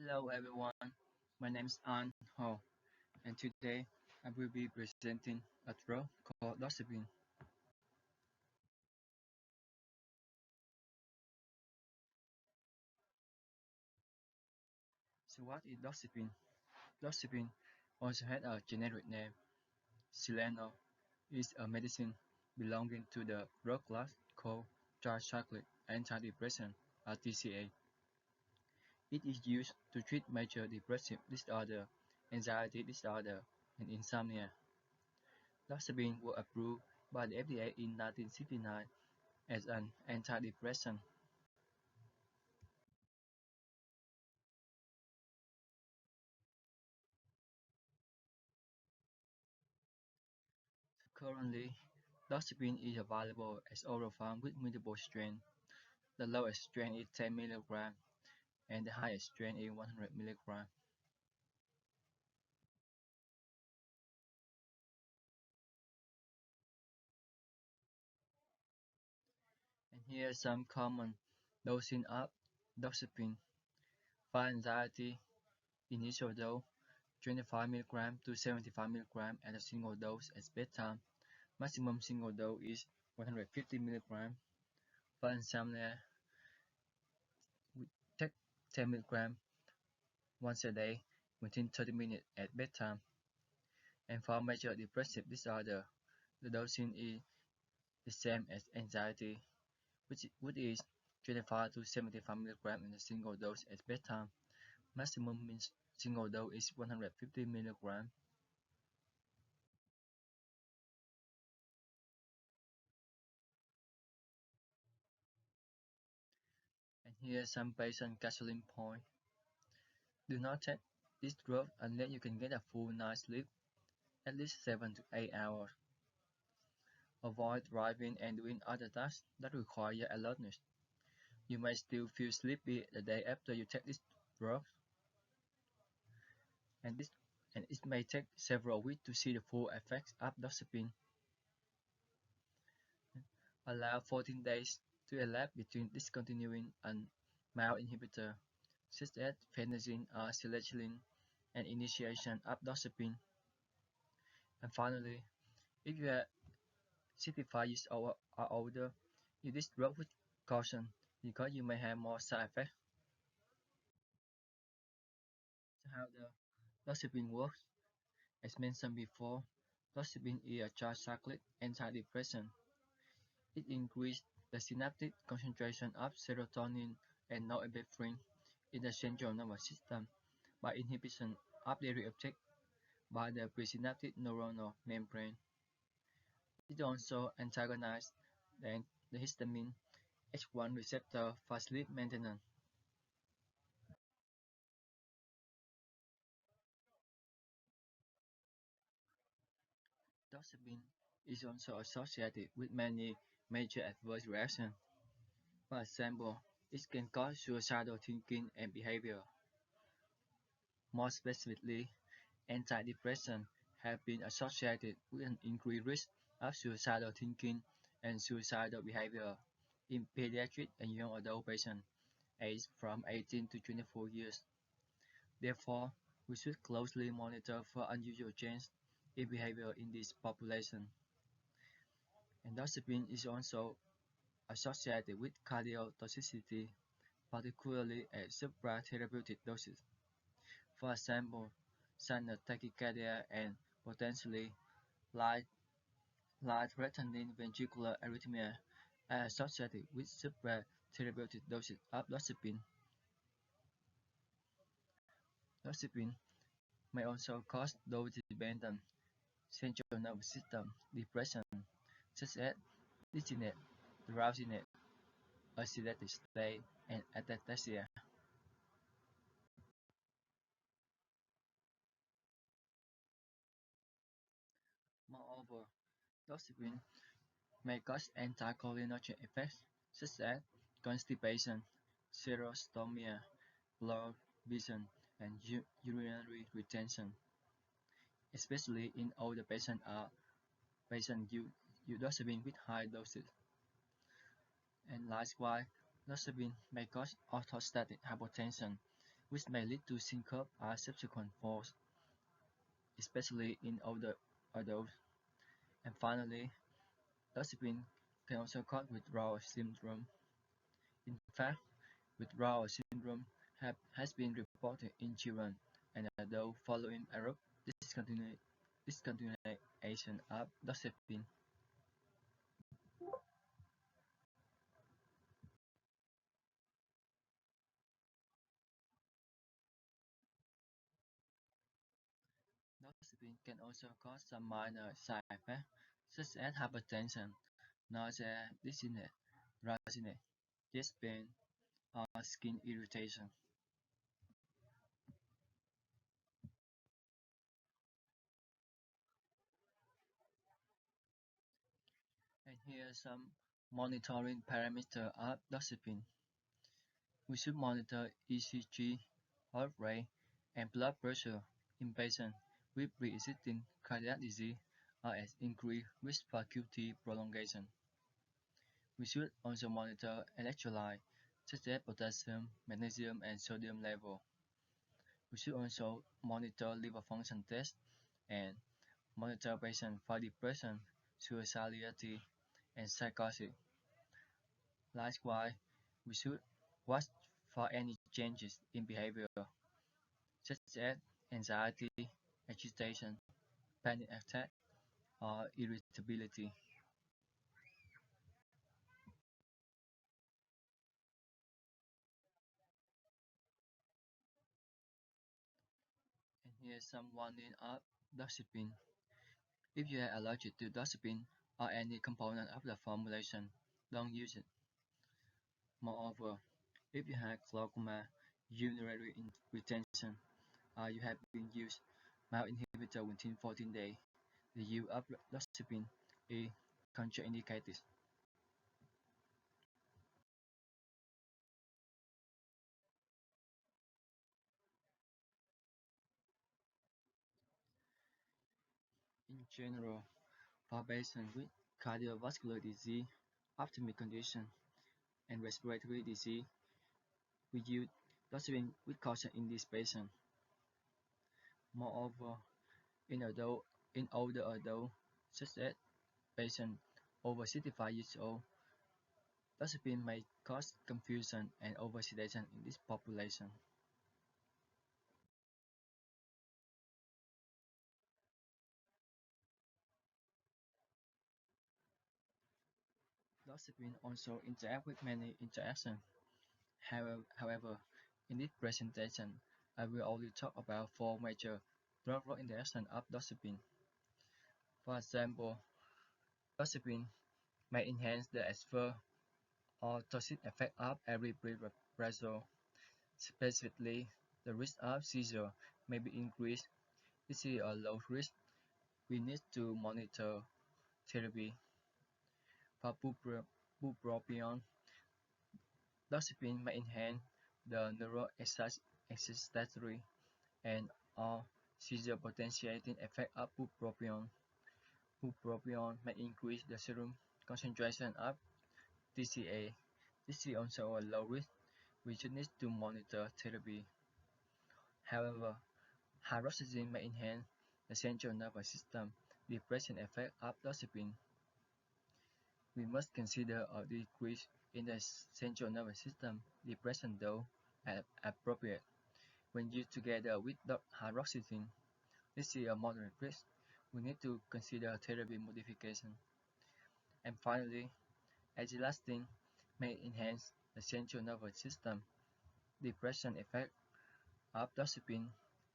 Hello everyone, my name is Anh Ho, and today I will be presenting a drug called Doxepin. So what is Doxepin? Doxepin, also has a generic name, Sileno, is a medicine belonging to the drug class called tricyclic antidepressant (TCA). It is used to treat major depressive disorder, anxiety disorder, and insomnia. Doxepin was approved by the FDA in 1969 as an antidepressant. Currently, Doxepin is available as oral form with multiple strengths. The lowest strength is 10 mg and the highest strength is 100 mg. And here are some common dosing of Doxepin. For anxiety, initial dose 25 mg to 75 mg at a single dose at bedtime. Maximum single dose is 150 mg. For insomnia, we take 10 mg once a day within 30 minutes at bedtime. And for major depressive disorder, the dosing is the same as anxiety, which is 25 to 75 mg in a single dose at bedtime. Maximum single dose is 150 mg. And here are some patient counseling points. Do not take this drug unless you can get a full night's sleep, at least 7 to 8 hours. Avoid driving and doing other tasks that require alertness. You may still feel sleepy the day after you take this drug, and this and it may take several weeks to see the full effects of Doxepin. Allow 14 days to elapse between discontinuing a mild inhibitor, such as phenazine or sildenafil, and initiation of Doxepin. And finally, if you are 65 years old or older, use this drug with caution because you may have more side effects. So how the Doxepin works? As mentioned before, Doxepin is a tricyclic antidepressant. It increases the synaptic concentration of serotonin and norepinephrine in the central nervous system by inhibition of the reuptake by the presynaptic neuronal membrane. It also antagonizes the histamine H1 receptor for sleep maintenance. Doxepin is also associated with many major adverse reactions. For example, it can cause suicidal thinking and behavior. More specifically, antidepressants have been associated with an increased risk of suicidal thinking and suicidal behavior in pediatric and young adult patients aged from 18 to 24 years. Therefore, we should closely monitor for unusual changes in behavior in this population. Endoscopine is also associated with cardiotoxicity, particularly at supratherapeutic doses. For example, sinus tachycardia and potentially life life-threatening ventricular arrhythmia are associated with supratherapeutic doses of doxepin. Doxepin may also cause dose-dependent central nervous system depression, such as dizziness, drowsiness, a sedated state, and ataxia. Moreover, doxepin may cause anticholinergic effects such as constipation, xerostomia, blurred vision, and urinary retention, especially in older patients or patients use doxepin with high doses. And likewise, doxepin may cause orthostatic hypotension which may lead to syncope or subsequent falls, especially in older adults. And finally, Doxepin can also cause withdrawal syndrome. In fact, withdrawal syndrome has been reported in children and adults following abrupt discontinuation of Doxepin. Doxepin can also cause some minor side effects such as hypertension, nausea, dizziness, drowsiness, chest pain, or skin irritation. And here are some monitoring parameters of Doxepin. We should monitor ECG, heart rate, and blood pressure in patients with pre-existing cardiac disease or at increased risk for QT prolongation. We should also monitor electrolytes such as potassium, magnesium, and sodium level. We should also monitor liver function tests and monitor patients for depression, suicidality, and psychosis. Likewise, we should watch for any changes in behavior such as anxiety, agitation, panic attack, or irritability. And here's some warning of doxepin. If you are allergic to doxepin or any component of the formulation, don't use it. Moreover, if you have glaucoma, urinary retention, or you have been used mild inhibitor within 14 days, the use of doxepin is contraindicated. In general, for patients with cardiovascular disease, ophthalmic condition, and respiratory disease, we use doxepin with caution in this patient. Moreover, in older adults, such as patients over 65 years old, doxepin may cause confusion and oversedation in this population. Doxepin also interacts with many interactions. However, in this presentation, I will only talk about four major drug-drug interactions of doxepin. For example, doxepin may enhance the adverse or toxic effect of aripiprazole. Specifically, the risk of seizure may be increased. This is a low risk. We need to monitor therapy. For bupropion, doxepin may enhance the neuroexcitatory and or seizure potentiating effect of bupropion. Bupropion may increase the serum concentration of TCA. This is also a low risk. We should need to monitor therapy. However, hydroxyzine may enhance the central nervous system depression effect of doxepin. We must consider a decrease in the central nervous system depression though appropriate when used together with hydroxyzine. This is a moderate risk. We need to consider therapy modification. And finally, agilastine may enhance the central nervous system depression effect of doxepin,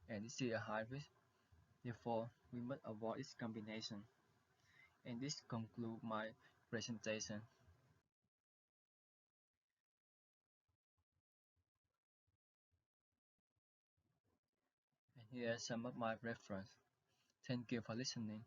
and this is a high risk. Therefore, we must avoid its combination. And this concludes my presentation. And here are some of my reference. Thank you for listening.